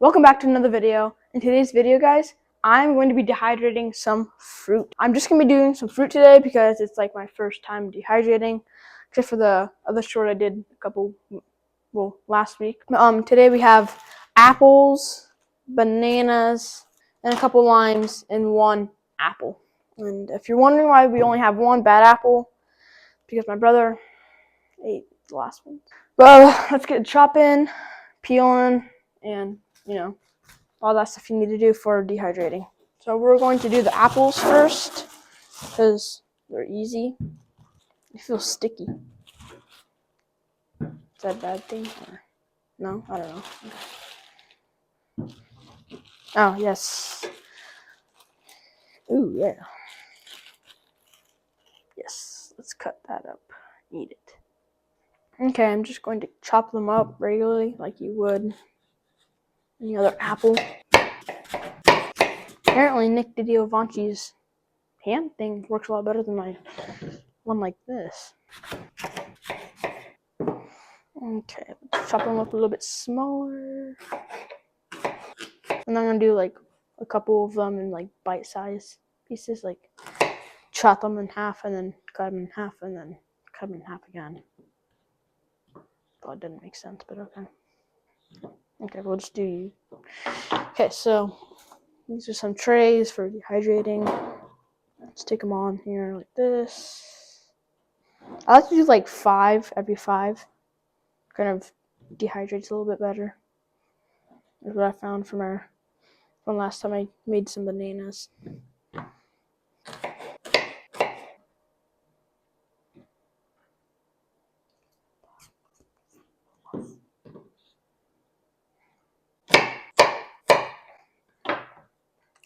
Welcome back to another video. In today's video, guys, I'm going to be dehydrating some fruit. I'm just going to be doing some fruit today because it's like my first time dehydrating, except for the other short I did last week. Today we have apples, bananas, and a couple limes and one apple. And if you're wondering why we only have one bad apple, because my brother ate the last one. Well, let's get chopping, peeling, and all that stuff you need to do for dehydrating. So we're going to do the apples first because they're easy. They feel sticky. Is that a bad thing? Or no? I don't know. Okay. Oh, yes. Ooh, yeah. Yes, let's cut that up. Eat it. Okay, I'm just going to chop them up regularly like you would any other apple. Apparently, Nick DiDiovanci's hand thing works a lot better than my one like this. Okay, let's chop them up a little bit smaller. And I'm going to do like a couple of them in like bite-sized pieces, like chop them in half and then cut them in half and then cut them in half again. Well, it didn't make sense, but okay. Okay, we'll just do you. Okay, so these are some trays for dehydrating. Let's take them on here like this. I like to do like 5 every 5. Kind of dehydrates a little bit better. That's what I found from last time I made some bananas.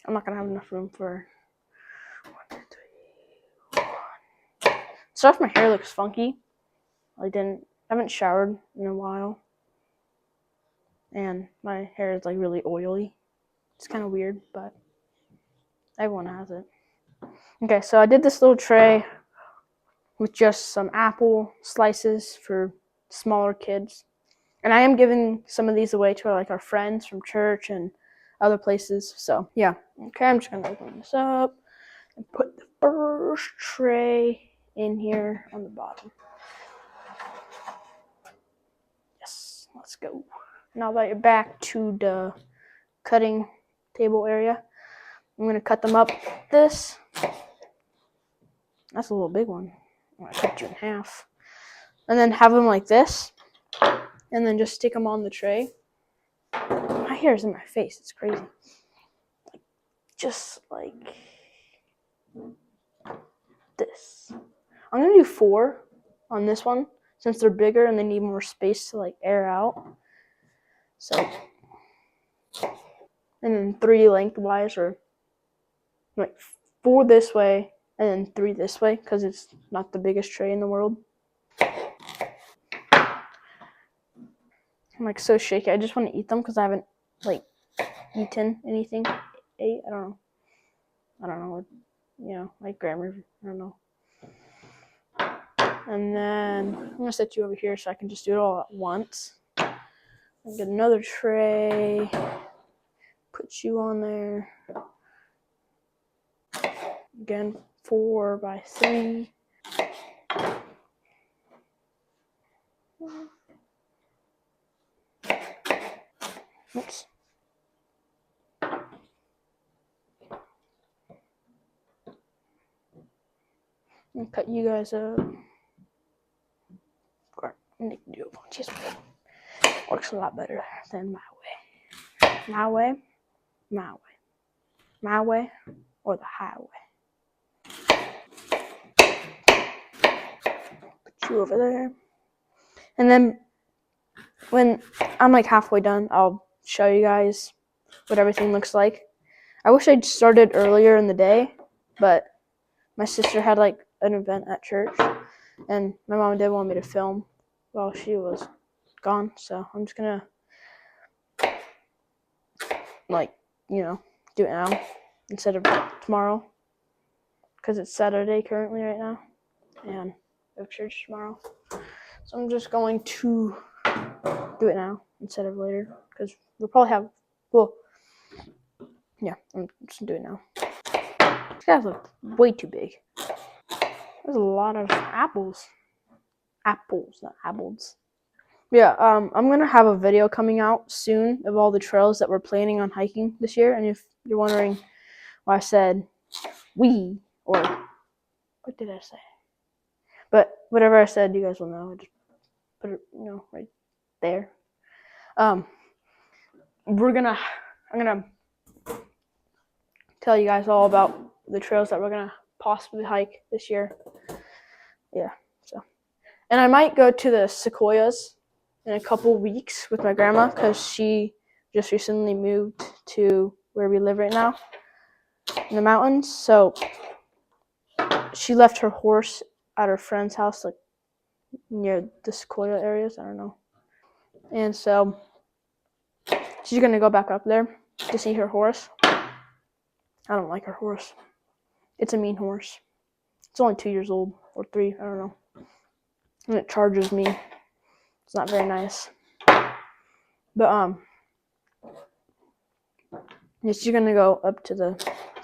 I'm not gonna have enough room for 1, 2, 3, 1. Sorry if my hair looks funky. I haven't showered in a while, and my hair is like really oily. It's kind of weird, but everyone has it. Okay, so I did this little tray with just some apple slices for smaller kids, and I am giving some of these away to our friends from church and other places. So yeah, okay, I'm just gonna open this up and put the first tray in here on the bottom. Yes, let's go. Now that you're back to the cutting table area, I'm gonna cut them up like this. That's a little big one. I'm gonna cut you in half, and then have them like this, and then just stick them on the tray. My hair is in my face. It's crazy. Just like this. I'm gonna do 4 on this one since they're bigger and they need more space to like air out. So, and then 3 lengthwise, or like 4 this way and then 3 this way because it's not the biggest tray in the world. I'm like so shaky. I just want to eat them because I haven't like eaten anything. I don't know what, like grammar. I don't know. And then I'm gonna set you over here so I can just do it all at once. I'll get another tray. Put you on there. Again, 4 by 3. Oops. And cut you guys up. Nick DiDiovanci's way works a lot better than my way. My way, my way, my way, or the highway. Put you over there. And then when I'm like halfway done, I'll show you guys what everything looks like. I wish I'd started earlier in the day, but my sister had like an event at church, and my mom didn't want me to film while she was gone, so I'm just gonna do it now instead of tomorrow because it's Saturday currently right now and I have church tomorrow. So I'm just going to do it now instead of later because we'll Well, yeah, I'm just doing it now. These guys look way too big. There's a lot of apples. Apples, not apples. Yeah, I'm gonna have a video coming out soon of all the trails that we're planning on hiking this year. And if you're wondering why I said we, or what did I say? But whatever I said, you guys will know. I just put it, right there. I'm gonna tell you guys all about the trails that we're gonna possibly hike this year. Yeah, so. And I might go to the Sequoias in a couple weeks with my grandma because she just recently moved to where we live right now in the mountains. So she left her horse at her friend's house, like near the Sequoia areas. I don't know. And so she's gonna go back up there to see her horse. I don't like her horse. It's a mean horse. It's only 2 years old or 3. I don't know. And it charges me. It's not very nice. But yeah, she's gonna go up to the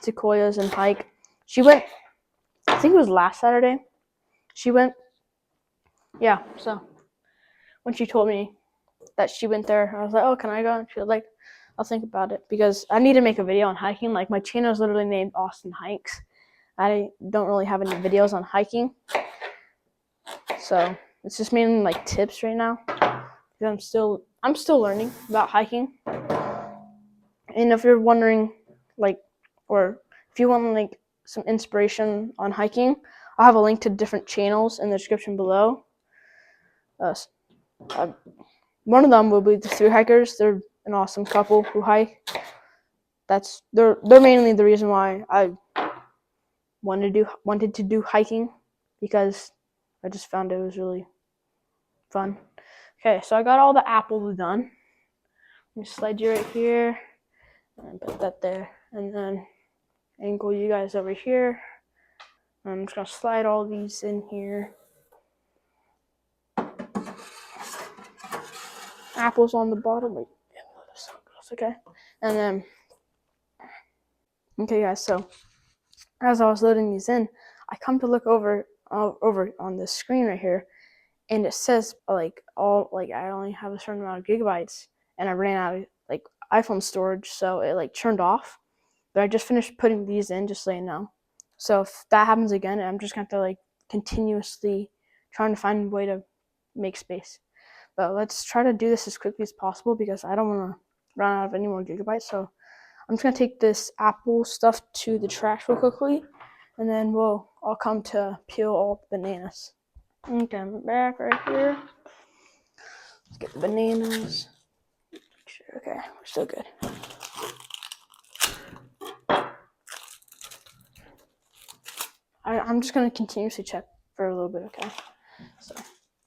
Sequoias and hike. She went, I think it was last Saturday. She went, yeah. So when she told me that she went there, I was like, oh, can I go? And she was like, I'll think about it because I need to make a video on hiking. Like my channel is literally named Austin Hikes. I don't really have any videos on hiking, so it's just mainly like tips right now. I'm still learning about hiking. And if you're wondering, like, or if you want like some inspiration on hiking, I'll have a link to different channels in the description below. One of them will be the Thru Hikers. They're an awesome couple who hike. They're mainly the reason why I wanted to do hiking, because I just found it was really fun. Okay, so I got all the apples done. I'm gonna slide you right here and put that there, and then angle you guys over here. I'm just gonna slide all these in here. Apples on the bottom. Wait, okay, and then okay, guys. So as I was loading these in, I come to look over on the screen right here, and it says I only have a certain amount of gigabytes, and I ran out of like iPhone storage, so it like turned off. But I just finished putting these in, just so you know. So if that happens again, I'm just gonna have to like continuously trying to find a way to make space. But let's try to do this as quickly as possible because I don't want to run out of any more gigabytes. So I'm just gonna take this apple stuff to the trash real quickly, and then I'll come to peel all the bananas. Okay, I'm back right here. Let's get the bananas. Okay, we're still good. I'm just gonna continuously check for a little bit, okay? So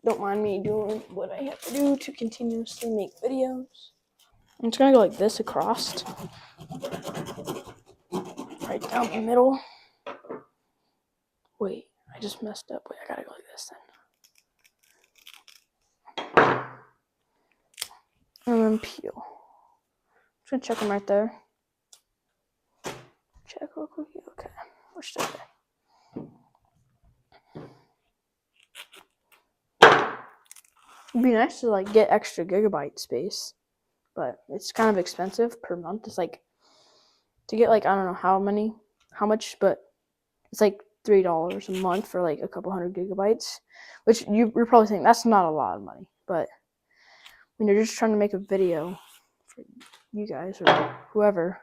don't mind me doing what I have to do to continuously make videos. I'm just gonna go like this across, right down the middle. Wait, I just messed up. Wait, I gotta go like this then. And then peel. I'm just gonna check them right there. Check real quick. Okay, we're still there. It'd be nice to like get extra gigabyte space, but it's kind of expensive per month. It's like to get like I don't know how much, but it's like $3 a month for like a couple hundred gigabytes, which you're probably thinking that's not a lot of money, but when you're just trying to make a video for you guys or whoever,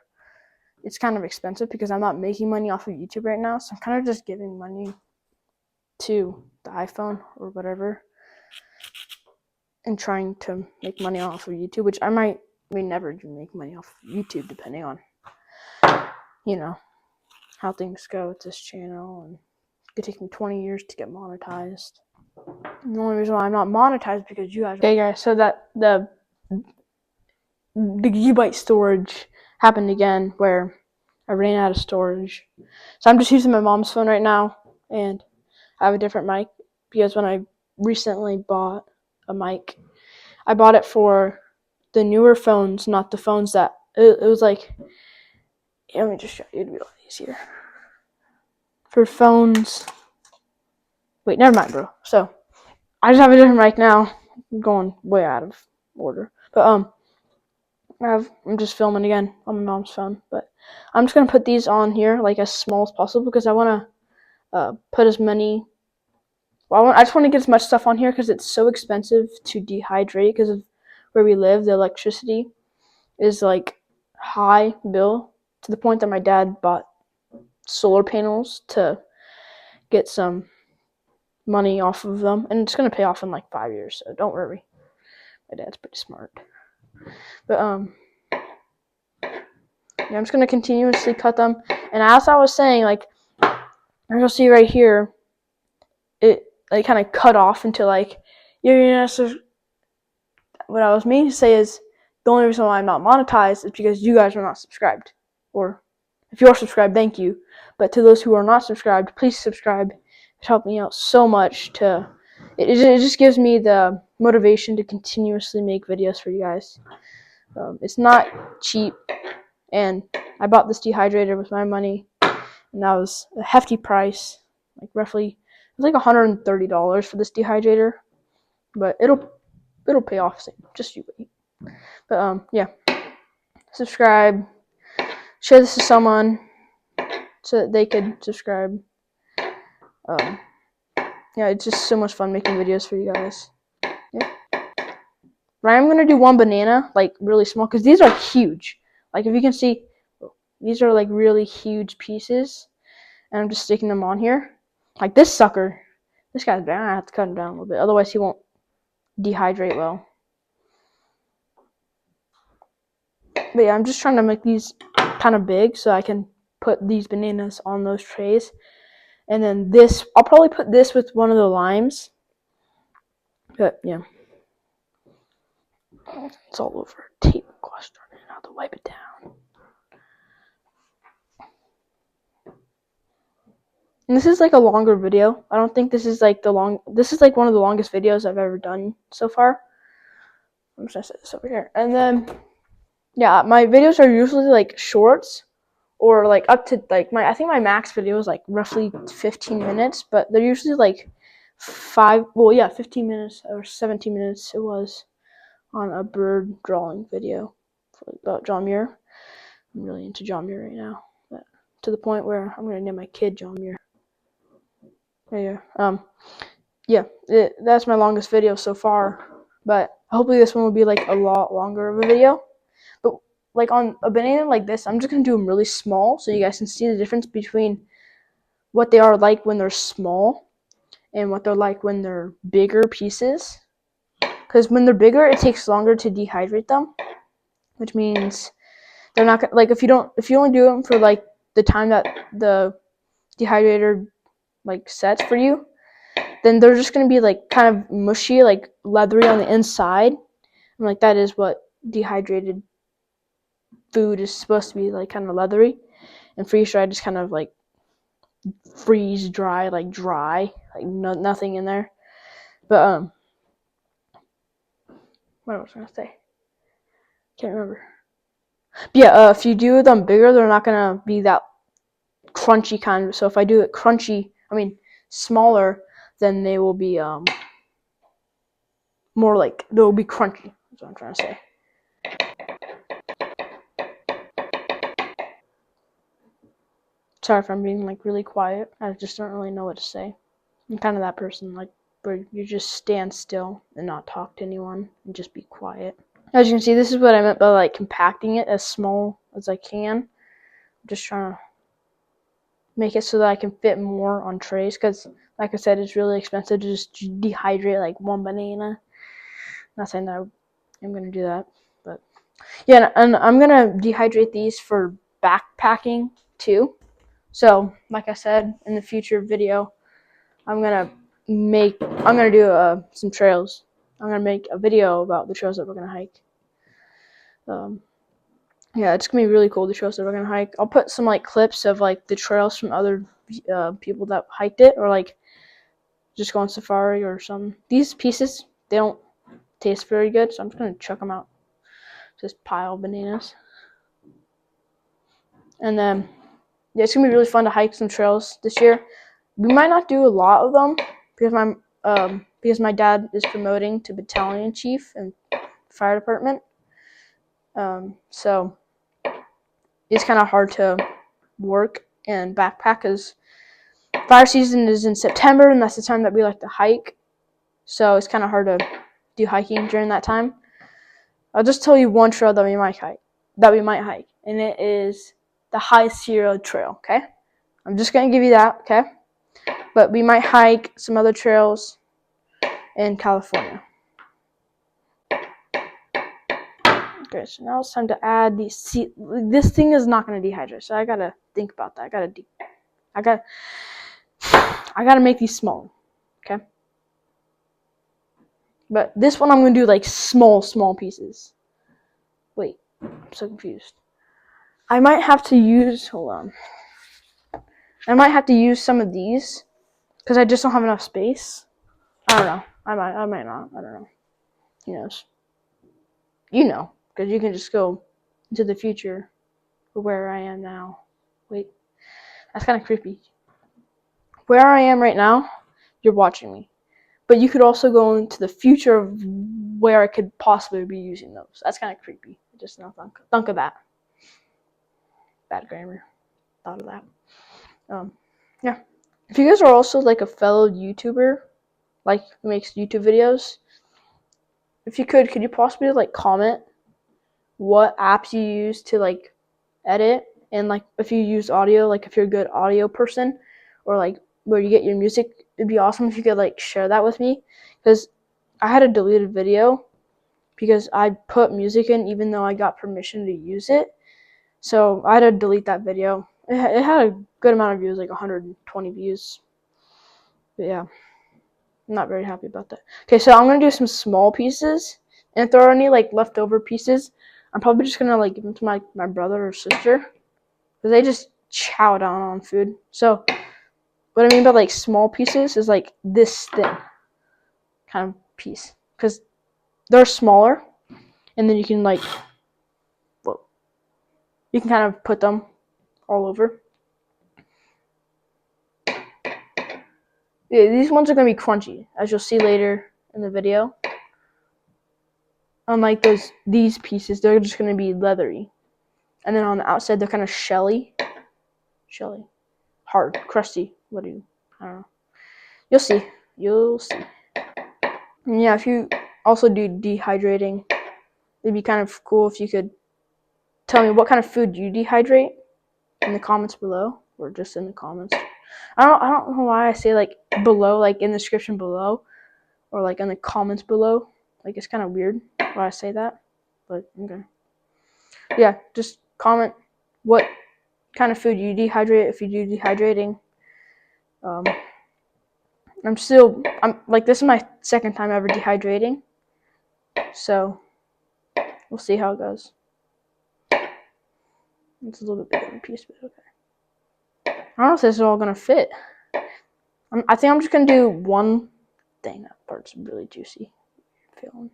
it's kind of expensive because I'm not making money off of YouTube right now, so I'm kind of just giving money to the iPhone or whatever and trying to make money off of YouTube, which I may never even make money off of YouTube depending on how things go with this channel, and it could take me 20 years to get monetized. And the only reason why I'm not monetized is because you guys. Okay, guys, so that the gigabyte storage happened again where I ran out of storage. So I'm just using my mom's phone right now, and I have a different mic because when I recently bought a mic, I bought it for the newer phones, not the phones that it was like, let me just show you, it'd be a lot easier. For phones, wait, never mind, bro. So, I just have a different mic now. I'm going way out of order. But, I'm just filming again on my mom's phone. But I'm just going to put these on here, like, as small as possible, because I want to put as many... Well, I just want to get as much stuff on here, because it's so expensive to dehydrate, because of where we live. The electricity is, like, high bill, to the point that my dad bought solar panels to get some money off of them, and it's going to pay off in like 5 years, so don't worry. My dad's pretty smart. But yeah, I'm just going to continuously cut them, and as I was saying, like, you'll see right here, it like kind of cut off into like, so what I was meaning to say is, the only reason why I'm not monetized is because you guys are not subscribed. Or if you're subscribed, thank you. But to those who are not subscribed, please subscribe. It helped me out so much. It just gives me the motivation to continuously make videos for you guys. It's not cheap, and I bought this dehydrator with my money, and that was a hefty price. Like roughly, it was like $130 for this dehydrator, but it'll pay off soon. Just you wait. But yeah, subscribe, share this to someone so that they could subscribe. Yeah, it's just so much fun making videos for you guys. Yeah. But I'm gonna do one banana, like really small, because these are huge. Like if you can see, these are like really huge pieces, and I'm just sticking them on here. Like this sucker, this guy's bad. I have to cut him down a little bit, otherwise he won't dehydrate well. But yeah, I'm just trying to make these kind of big so I can put these bananas on those trays. And then this, I'll probably put this with one of the limes. But yeah, it's all over. Tape, gosh darn it, I have to wipe it down. And this is like a longer video. I don't think this is like this is like one of the longest videos I've ever done so far. I'm just gonna set this over here. And then, yeah, my videos are usually like shorts, or like up to like I think my max video is like roughly 15 minutes, but they're usually like 15 minutes or 17 minutes. It was on a bird drawing video about John Muir. I'm really into John Muir right now, but to the point where I'm gonna name my kid John Muir. Yeah, that's my longest video so far, but hopefully this one will be like a lot longer of a video. But like on a banana like this, I'm just gonna do them really small so you guys can see the difference between what they are like when they're small and what they're like when they're bigger pieces. Because when they're bigger, it takes longer to dehydrate them, which means they're not gonna, like if you only do them for like the time that the dehydrator like sets for you, then they're just gonna be like kind of mushy, like leathery on the inside. And like that is what dehydrated food is supposed to be, like kind of leathery. And freeze dried is kind of like freeze dry, like dry, like nothing in there. But what was I gonna say? Can't remember. But yeah, if you do them bigger, they're not gonna be that crunchy kind. So if I do it smaller, then they will be more like they'll be crunchy. That's what I'm trying to say. Sorry if I'm being like really quiet. I just don't really know what to say. I'm kind of that person, like where you just stand still and not talk to anyone and just be quiet. As you can see, this is what I meant by like compacting it as small as I can. I'm just trying to make it so that I can fit more on trays, because like I said, it's really expensive to just dehydrate like one banana. Not saying that I'm gonna do that, but yeah, and I'm gonna dehydrate these for backpacking too. So like I said, in the future video, I'm gonna do some trails. I'm gonna make a video about the trails that we're gonna hike. Yeah, it's gonna be really cool, the trails that we're gonna hike. I'll put some like clips of like the trails from other people that hiked it, or like just go on safari or something. These pieces, they don't taste very good, so I'm just gonna chuck them out. Just pile bananas. And then yeah, it's gonna be really fun to hike some trails this year. We might not do a lot of them because my dad is promoting to battalion chief in fire department. So it's kind of hard to work and backpack because fire season is in September, and that's the time that we like to hike. So it's kind of hard to do hiking during that time. I'll just tell you one trail that we might hike, and it is the High Sierra Trail. Okay, I'm just gonna give you that. Okay, but we might hike some other trails in California. Okay, so now it's time to add these. See, this thing is not gonna dehydrate, so I gotta think about that. I gotta make these small. Okay, but this one I'm gonna do like small pieces. Wait, I'm so confused. I might have to use. Hold on. I might have to use some of these because I just don't have enough space. I don't know. I might not. I don't know. Who knows? You know, because you can just go into the future where I am now. Wait, that's kind of creepy. Where I am right now, you're watching me. But you could also go into the future of where I could possibly be using those. That's kind of creepy. Just not think of that. Bad grammar. Thought of that. Yeah. If you guys are also like a fellow YouTuber, like who makes YouTube videos, if you could you possibly like comment what apps you use to like edit, and like if you use audio, like if you're a good audio person, or like where you get your music, it'd be awesome if you could like share that with me, because I had a deleted video because I put music in even though I got permission to use it, so I had to delete that video. It had a good amount of views, like 120 views, but yeah, I'm not very happy about that. Okay, so I'm gonna do some small pieces, and if there are any like leftover pieces, I'm probably just gonna like give them to my brother or sister, because they just chow down on food. So what I mean by like small pieces is like this thin kind of piece, because they're smaller, and then you can like, well, you can kind of put them all over. Yeah, these ones are gonna be crunchy, as you'll see later in the video. Unlike these pieces, they're just gonna be leathery, and then on the outside they're kind of shelly, hard, crusty. I don't know. You'll see. And yeah, if you also do dehydrating, it'd be kind of cool if you could tell me what kind of food you dehydrate in the comments below, or just in the comments. I don't know why I say like below, like in the description below, or like in the comments below. Like it's kind of weird why I say that, but okay. Yeah, just comment what kind of food you dehydrate if you do dehydrating. I'm like, this is my second time ever dehydrating, so we'll see how it goes. It's a little bit bigger than a piece, but okay. I don't know if this is all gonna fit. I think I'm just gonna do one thing. That part's really juicy. Feeling.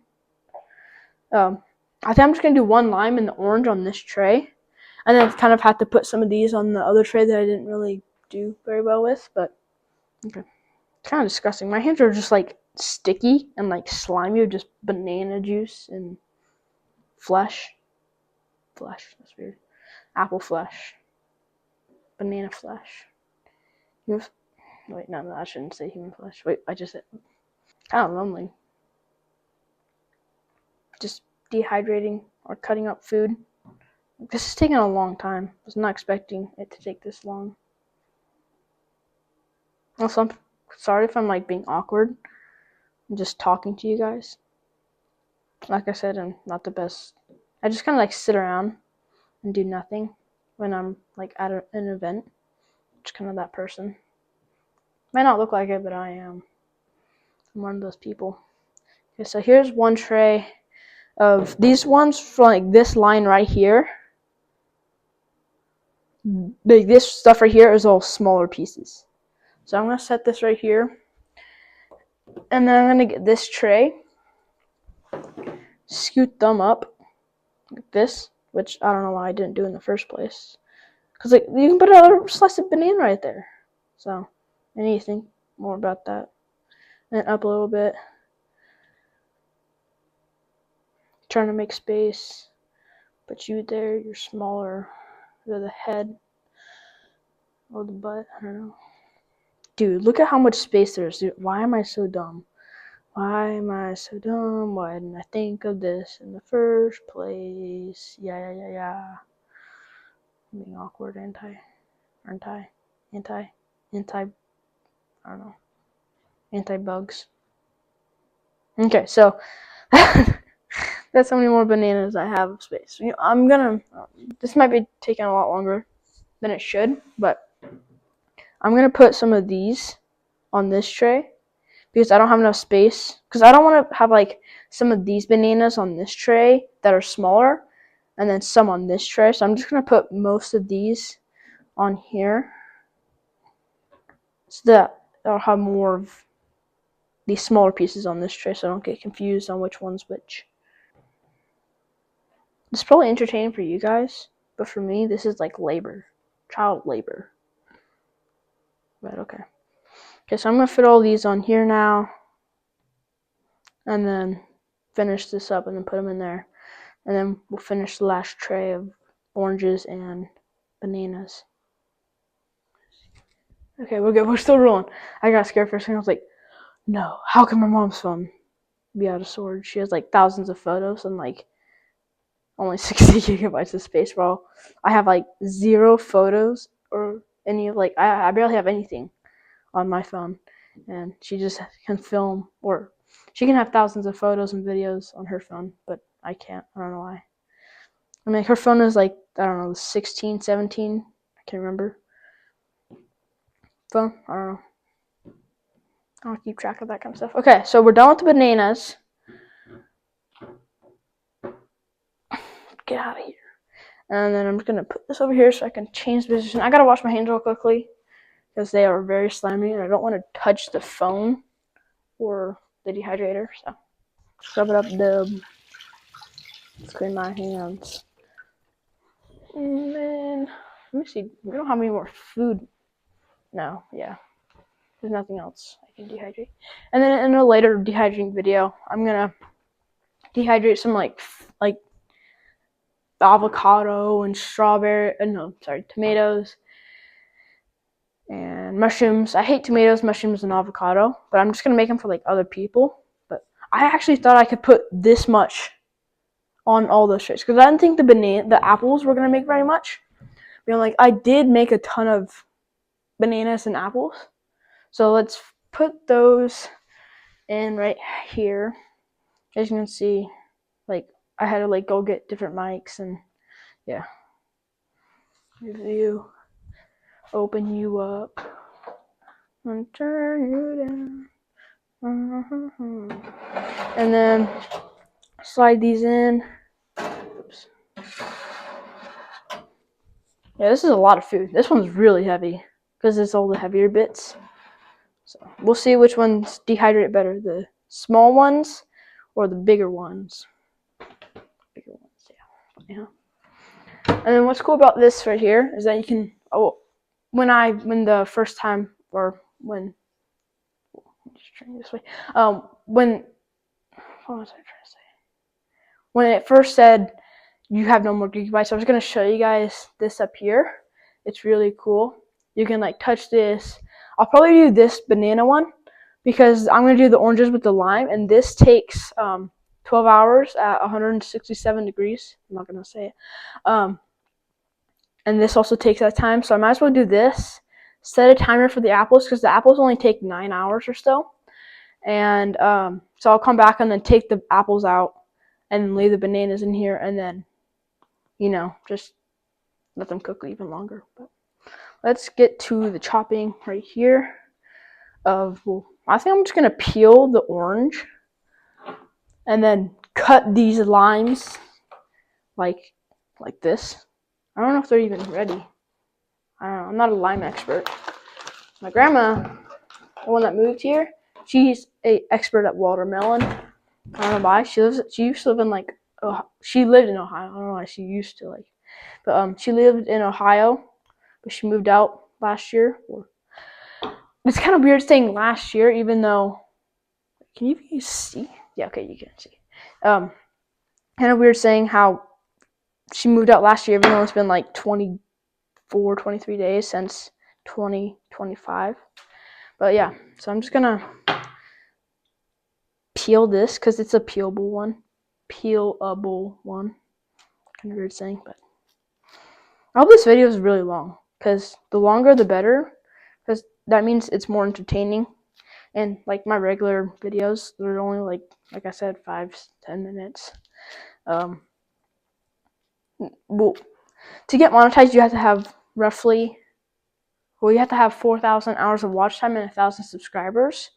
I think I'm just gonna do one lime and the orange on this tray, and then kind of have to put some of these on the other tray that I didn't really do very well with. But okay, it's kind of disgusting. My hands are just like sticky and like slimy with just banana juice and flesh. That's weird. Apple flesh. Banana flesh. Wait, no, I shouldn't say human flesh. Wait, I just said. Kind of lonely. Just dehydrating or cutting up food. This is taking a long time. I was not expecting it to take this long. Also, I'm sorry if I'm like being awkward. I'm just talking to you guys. Like I said, I'm not the best. I just kind of like sit around and do nothing when I'm like at an event. Just kind of that person. Might not look like it, but I am. I'm one of those people. Okay, so here's one tray of these ones from like this line right here. Like this stuff right here is all smaller pieces. So I'm gonna set this right here, and then I'm gonna get this tray, scoot them up like this, which I don't know why I didn't do in the first place. Because like you can put another slice of banana right there. So I need to think more about that. And up a little bit. Trying to make space. Put you there, you're smaller. Or the head. Or the butt. I don't know. Dude, look at how much space there is. Dude, why am I so dumb? Why am I so dumb? Why didn't I think of this in the first place? Yeah. I'm being awkward, aren't I? Anti, I don't know. Anti-bugs. Okay, so that's how many more bananas I have of space. I'm gonna, this might be taking a lot longer than it should, but I'm gonna put some of these on this tray because I don't have enough space. Because I don't want to have like some of these bananas on this tray that are smaller, and then some on this tray. So I'm just gonna put most of these on here, so that I'll have more of these smaller pieces on this tray, so I don't get confused on which one's which. It's probably entertaining for you guys, but for me, this is like labor, child labor. But okay. Okay, so I'm gonna fit all these on here now, and then finish this up, and then put them in there, and then we'll finish the last tray of oranges and bananas. Okay, we're good. We're still rolling. I got scared for a second. I was like, no, how can my mom's phone be out of storage? She has like thousands of photos and like only 60 gigabytes of space, bro. I have like 0 photos or any of like, I barely have anything on my phone. And she just can film, or she can have thousands of photos and videos on her phone, but I can't. I don't know why. I mean, her phone is like, I don't know, 16, 17. I can't remember. Phone? I don't know. I don't keep track of that kind of stuff. Okay, so we're done with the bananas. Get out of here. And then I'm just going to put this over here so I can change the position. I got to wash my hands real quickly because they are very slimy and I don't want to touch the phone or the dehydrator. So scrub it up, dub. Let's clean my hands. And then, let me see. We don't have any more food. No, yeah. There's nothing else I can dehydrate. And then in a later dehydrating video, I'm going to dehydrate some like avocado and tomatoes and mushrooms. I hate tomatoes, mushrooms, and avocado, but I'm just gonna make them for like other people. But I actually thought I could put this much on all those trays because I didn't think the apples were gonna make very much. Like I did make a ton of bananas and apples, so let's put those in right here. As you can see, like I had to like go get different mics and yeah. Review. Open you up and turn you down. And then slide these in. Oops. Yeah, this is a lot of food. This one's really heavy because it's all the heavier bits. So we'll see which ones dehydrate better, the small ones or the bigger ones. Bigger ones, yeah. And then what's cool about this right here is that you can, when the first time, or when, just turning this way, what was I trying to say? When it first said you have no more gigabytes, I was going to show you guys this up here. It's really cool. You can like touch this. I'll probably do this banana one because I'm going to do the oranges with the lime, and this takes 12 hours at 167 degrees. I'm not going to say it. And this also takes that time, so I might as well do this. Set a timer for the apples because the apples only take 9 hours or so. And so I'll come back and then take the apples out and leave the bananas in here, and then, just let them cook even longer. But let's get to the chopping right here. I think I'm just gonna peel the orange and then cut these limes like this. I don't know if they're even ready. I don't know. I'm not a lime expert. My grandma, the one that moved here, she's an expert at watermelon. I don't know why. She used to live in she lived in Ohio. I don't know why she used to but she lived in Ohio She moved out last year. It's kind of weird saying last year, even though, can you see? Yeah, okay, you can see. Kind of weird saying how she moved out last year, even though it's been like 24, 23 days since 2025. But yeah, so I'm just gonna peel this because it's a peelable one. Peelable one. Kind of weird saying, but I hope this video is really long because the longer the better, because that means it's more entertaining. And like my regular videos, they're only like I said, 5-10 minutes. Well, to get monetized, you have to have you have to have 4,000 hours of watch time and 1,000 subscribers,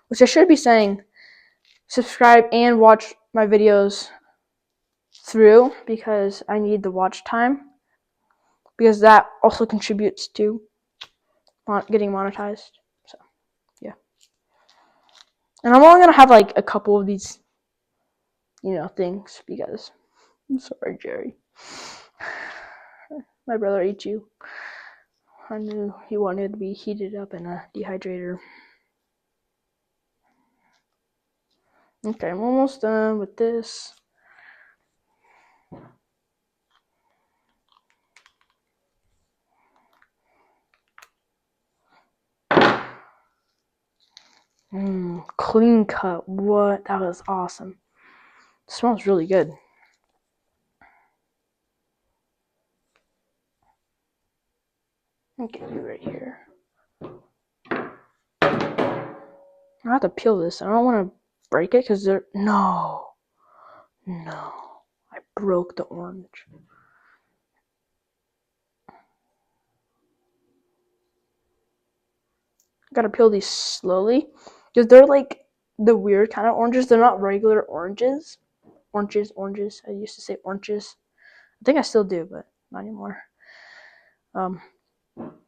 which I should be saying subscribe and watch my videos through because I need the watch time because that also contributes to getting monetized. So yeah, and I'm only gonna have like a couple of these, things because I'm sorry, Jerry. My brother ate you. I knew he wanted to be heated up in a dehydrator. Okay, I'm almost done with this. Clean cut. What? That was awesome. It smells really good. Okay, you right here. I have to peel this. I don't want to break it because no, I broke the orange. Gotta peel these slowly because they're like the weird kind of oranges. They're not regular oranges. Oranges. I used to say oranges. I think I still do, but not anymore.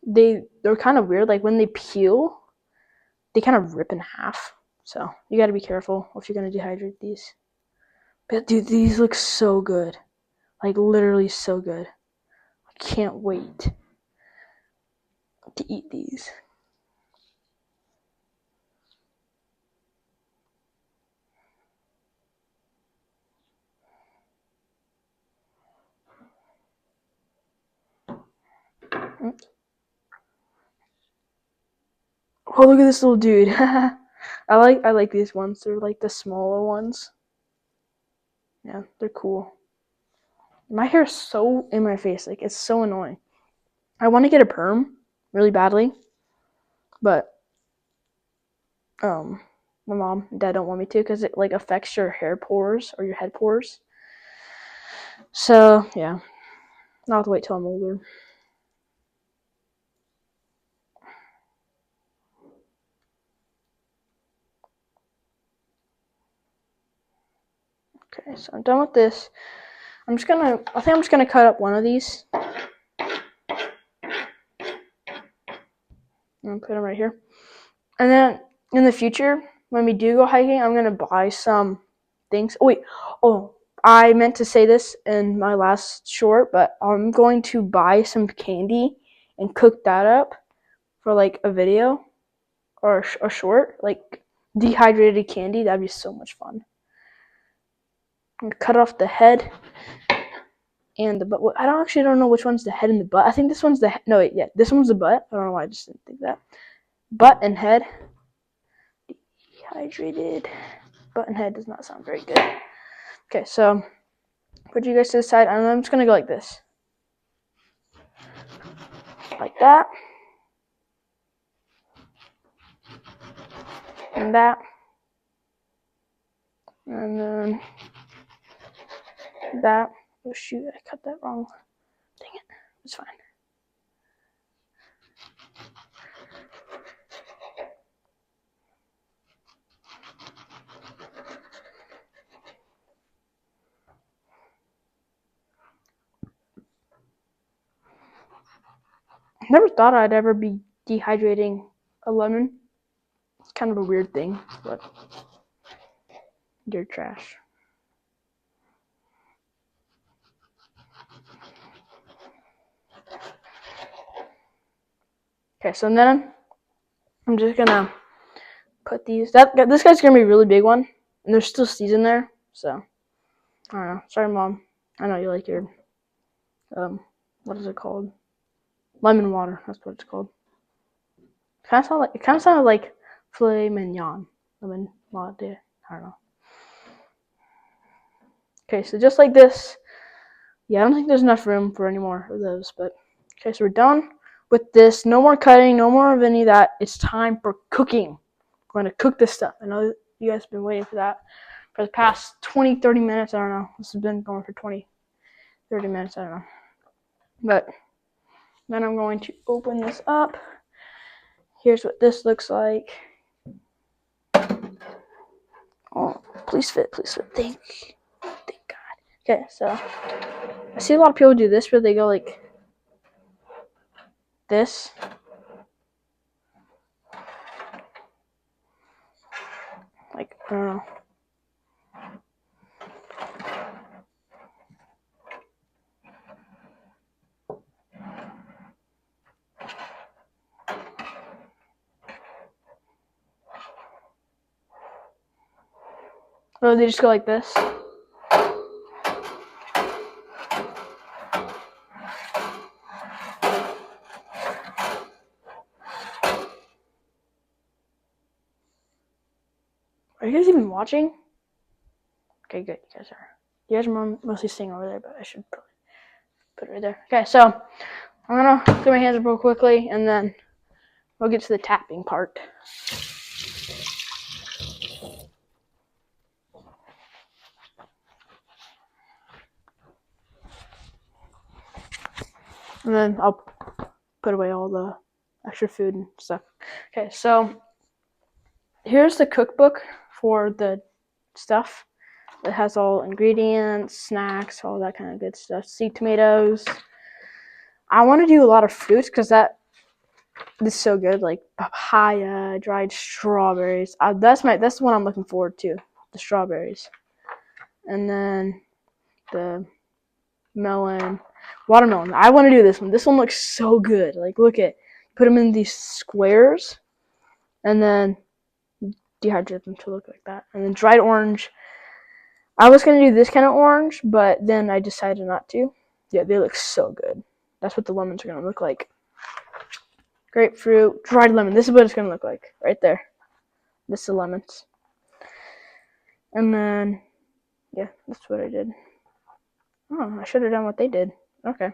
They're kind of weird. Like when they peel, they kind of rip in half. So you gotta be careful if you're gonna dehydrate these. But dude, these look so good. Like literally so good. I can't wait to eat these. Oh, look at this little dude. I like these ones. They're like the smaller ones. Yeah, they're cool. My hair is so in my face. Like it's so annoying. I want to get a perm really badly, but my mom and dad don't want me to because it like affects your hair pores or your head pores. So yeah, I'll have to wait till I'm older. Okay, so I'm done with this. I think I'm just gonna cut up one of these and put them right here. And then in the future, when we do go hiking, I'm gonna buy some things. I meant to say this in my last short, but I'm going to buy some candy and cook that up for like a video or a short, like dehydrated candy. That'd be so much fun. I'm gonna cut off the head and the butt. I don't know which one's the head and the butt. I think this one's the no wait, yeah, this one's the butt. I don't know why I just didn't think that. Butt and head. Dehydrated. Butt and head does not sound very good. Okay, so put you guys to the side. I'm just gonna go like this. Like that. And that. And then that. Oh shoot, I cut that wrong. Dang it. It's fine. I never thought I'd ever be dehydrating a lemon. It's kind of a weird thing, but you're trash. Okay, so then I'm just gonna put these. This guy's gonna be a really big one, and there's still seeds in there. So I don't know. Sorry, Mom. I know you like your what is it called? Lemon water. That's what it's called. Kind of sounded like filet mignon. Lemon water. I don't know. Okay, so just like this. Yeah, I don't think there's enough room for any more of those, but okay, so we're done with this. No more cutting, no more of any of that. It's time for cooking. We're going to cook this stuff. I know you guys have been waiting for that for the past 20, 30 minutes. I don't know. This has been going for 20, 30 minutes. I don't know. But then I'm going to open this up. Here's what this looks like. Oh, please fit, please fit. Thank God. Okay, so I see a lot of people do this where they go like this. Like, I don't know. Or they just go like this. Are you guys even watching? Okay, good. You guys are mostly staying over there, but I should probably put it right there. Okay, so I'm gonna clean my hands up real quickly, and then we'll get to the tapping part. And then I'll put away all the extra food and stuff. Okay, so here's the cookbook for the stuff. It has all ingredients, snacks, all that kind of good stuff. Seed tomatoes. I want to do a lot of fruits because this is so good. Like papaya, dried strawberries. That's the one I'm looking forward to. The strawberries, and then the melon, watermelon. I want to do this one. This one looks so good. Like look at, put them in these squares, and then dehydrate them to look like that. And then dried orange. I was gonna do this kind of orange, but then I decided not to. Yeah, they look so good. That's what the lemons are gonna look like. Grapefruit, dried lemon. This is what it's gonna look like right there. This is the lemons. And then, yeah, that's what I did. Oh, I should have done what they did. Okay,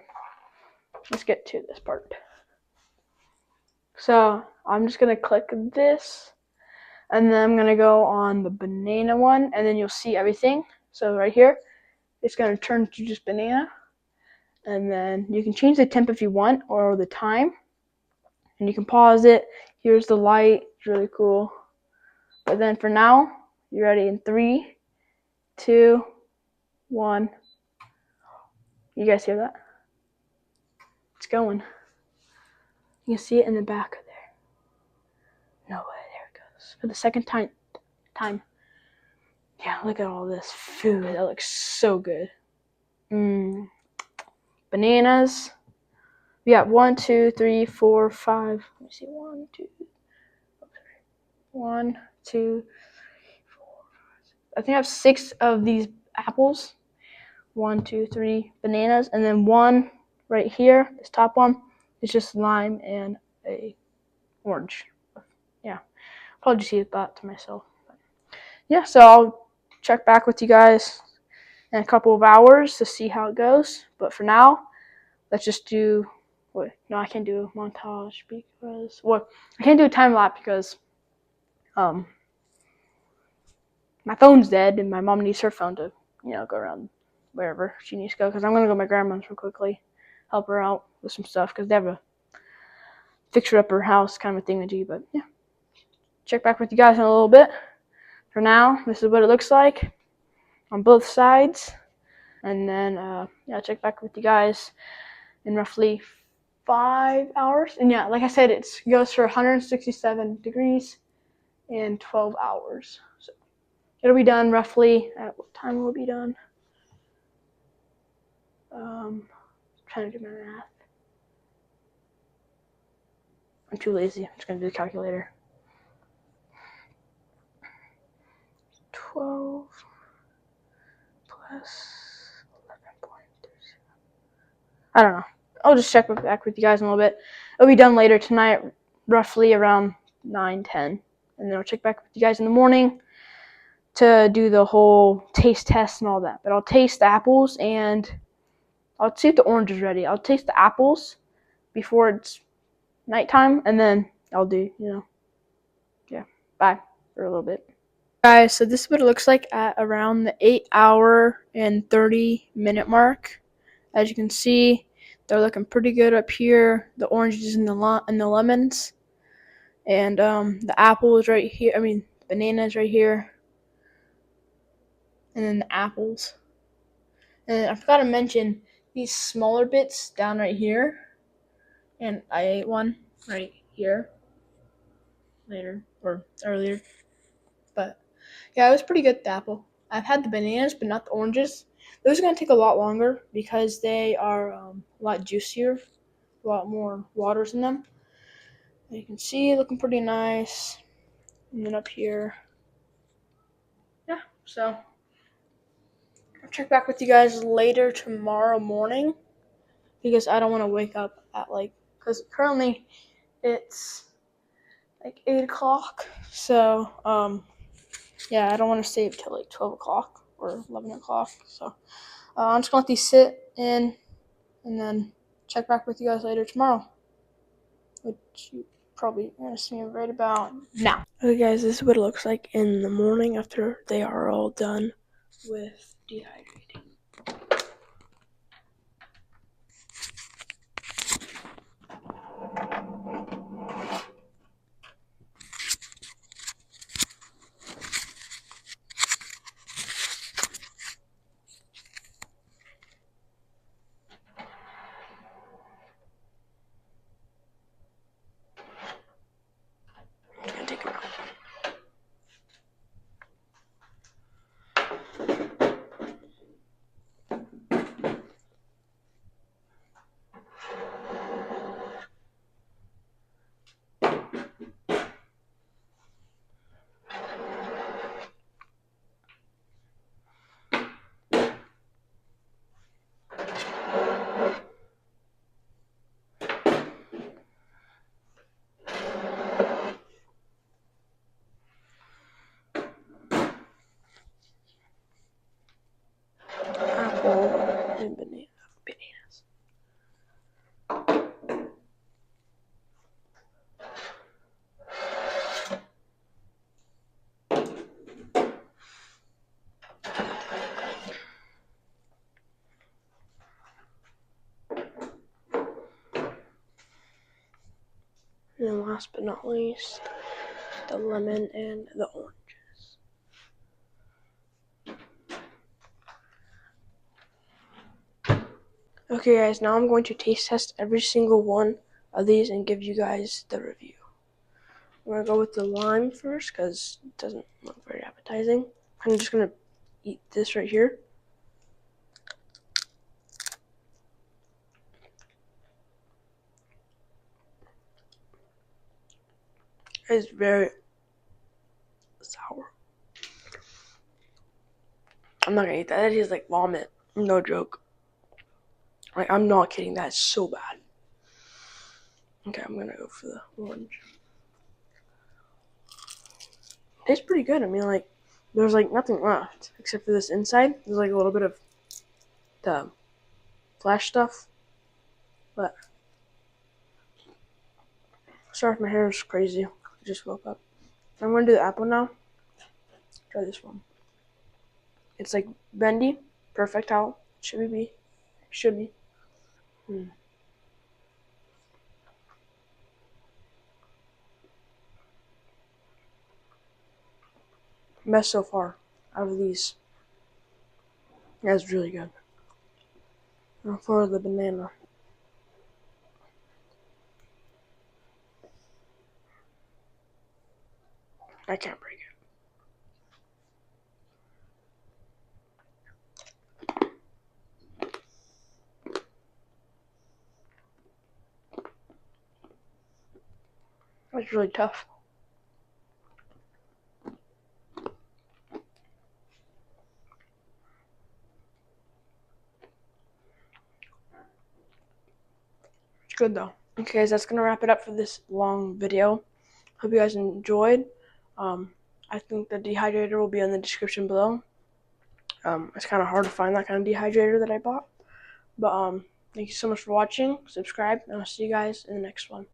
let's get to this part. So I'm just gonna click this, and then I'm gonna go on the banana one, and then you'll see everything. So right here, it's gonna turn to just banana, and then you can change the temp if you want, or the time, and you can pause it. Here's the light, it's really cool. But then for now, you ready in 3, 2, 1. You guys hear that? It's going. You can see it in the back there. No way, there it goes. For the second time. Yeah, look at all this food. That looks so good. Bananas. We got 1, 2, 3, 4, 5. Let me see. 1, 2, 1, 2, 4. I think I have 6 of these apples. 1, 2, 3 bananas, and then one right here. This top one is just lime and a orange. Yeah, probably just eat that to myself. Yeah, so I'll check back with you guys in a couple of hours to see how it goes. But for now, let's just do. Wait, no, I can't do a montage because I can't do a time lapse because my phone's dead and my mom needs her phone to go around wherever she needs to go, because I'm gonna go to my grandma's real quickly, help her out with some stuff because they have a fixer up her house kind of a thing to do. But yeah, check back with you guys in a little bit. For now, this is what it looks like on both sides, and then yeah, check back with you guys in roughly 5 hours. And yeah, like I said, it goes for 167 degrees in 12 hours. So it'll be done roughly at what time will it be done? Trying to do my math. I'm too lazy. I'm just gonna do the calculator. 12 plus 11.3. I don't know. I'll just check back with you guys in a little bit. It'll be done later tonight, roughly around 9-10. And then I'll check back with you guys in the morning to do the whole taste test and all that. But I'll taste the apples and I'll see if the orange is ready. I'll taste the apples before it's nighttime, and then I'll do, bye for a little bit. Guys, so this is what it looks like at around the 8-hour and 30-minute mark. As you can see, they're looking pretty good up here. The oranges and the lemons, and the apple is right here. I mean, bananas right here, and then the apples. And I forgot to mention these smaller bits down right here, and I ate one right here later or earlier. But yeah, it was pretty good, the apple. I've had the bananas, but not the oranges. Those are going to take a lot longer because they are a lot juicier, a lot more waters in them. And you can see, looking pretty nice. And then up here, yeah, so I'll check back with you guys later tomorrow morning because I don't want to wake up at because currently it's like 8 o'clock. So, yeah, I don't want to stay up till like 12 o'clock or 11 o'clock. So, I'm just going to let these sit in and then check back with you guys later tomorrow, which you probably are going to see me right about now. Okay, guys, this is what it looks like in the morning after they are all done with dehydrating. I'm going to take them out. Apple and bananas. And then last but not least, the lemon and the oranges. Okay, guys, now I'm going to taste test every single one of these and give you guys the review. I'm going to go with the lime first because it doesn't look very appetizing. I'm just going to eat this right here. It's very sour. I'm not going to eat that. That is like vomit. No joke. Like, I'm not kidding. That's so bad. Okay, I'm going to go for the orange. Tastes pretty good. I mean, like, there's like nothing left except for this inside. There's like a little bit of the flash stuff, but sorry if my hair is crazy. I just woke up. I'm gonna do the apple now. Try this one. It's like bendy, perfect how it should be. Should be. Best so far out of these. That's really good. Now for the banana. I can't break it. It's really tough. It's good though. Okay, guys, that's gonna wrap it up for this long video. Hope you guys enjoyed. I think the dehydrator will be in the description below. It's kind of hard to find that kind of dehydrator that I bought. But thank you so much for watching. Subscribe, and I'll see you guys in the next one.